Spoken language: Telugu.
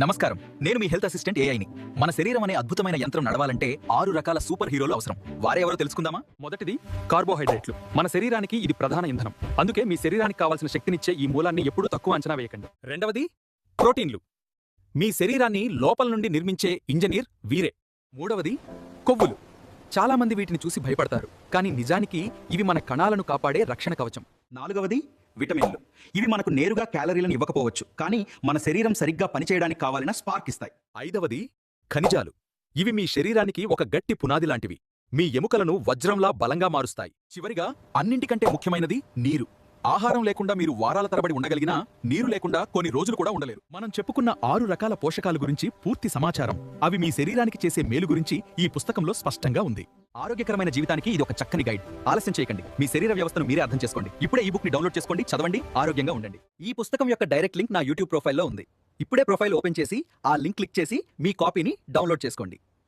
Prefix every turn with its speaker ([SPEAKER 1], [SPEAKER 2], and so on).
[SPEAKER 1] నమస్కారం, నేను మీ హెల్త్ అసిస్టెంట్ ఏఐని. మన శరీరం అనే అద్భుతమైన యంత్రం నడవాలంటే 6 రకాల సూపర్ హీరోలు అవసరం. వారే ఎవరో తెలుసుకుందామా?
[SPEAKER 2] మొదటిది కార్బోహైడ్రేట్లు. మన శరీరానికి ఇది ప్రధాన ఇంధనం. అందుకే మీ శరీరానికి కావాల్సిన శక్తినిచ్చే ఈ మూలాన్ని ఎప్పుడూ తక్కువ అంచనా వేయకండి. రెండవది ప్రోటీన్లు. మీ శరీరాన్ని లోపల నుండి నిర్మించే ఇంజనీర్ వీరే. మూడవది కొవ్వులు. చాలా మంది వీటిని చూసి భయపడతారు, కానీ నిజానికి ఇవి మన కణాలను కాపాడే రక్షణ కవచం.
[SPEAKER 1] నాలుగవది విటమిన్లు. ఇవి మనకు నేరుగా క్యాలరీలను ఇవ్వకపోవచ్చు, కానీ మన శరీరం సరిగ్గా పనిచేయడానికి కావాలిన స్పార్క్ ఇస్తాయి.
[SPEAKER 2] ఐదవది ఖనిజాలు. ఇవి మీ శరీరానికి ఒక గట్టి పునాది లాంటివి. మీ ఎముకలను వజ్రంలా బలంగా మారుస్తాయి. చివరిగా అన్నింటికంటే ముఖ్యమైనది నీరు. ఆహారం లేకుండా మీరు వారాల తరబడి ఉండగలిగినా నీరు లేకుండా కొన్ని రోజులు కూడా ఉండలేరు. మనం చెప్పుకున్న 6 రకాల పోషకాల గురించి పూర్తి సమాచారం, అవి మీ శరీరానికి చేసే మేలు గురించి ఈ పుస్తకంలో స్పష్టంగా ఉంది. ఆరోగ్యకరమైన జీవితానికి ఇది ఒక చక్కని గైడ్. ఆలస్యం చేయకండి, మీ శరీర వ్యవస్థను మీరే అర్థం చేసుకోండి. ఇప్పుడే ఈ బుక్ ని డౌన్లోడ్ చేసుకోండి, చదవండి, ఆరోగ్యంగా ఉండండి. ఈ పుస్తకం యొక్క డైరెక్ట్ లింక్ నా యూట్యూబ్ ప్రొఫైల్లో ఉంది. ఇప్పుడే ప్రొఫైల్ ఓపెన్ చేసి ఆ లింక్ క్లిక్ చేసి మీ కాపీని డౌన్లోడ్ చేసుకోండి.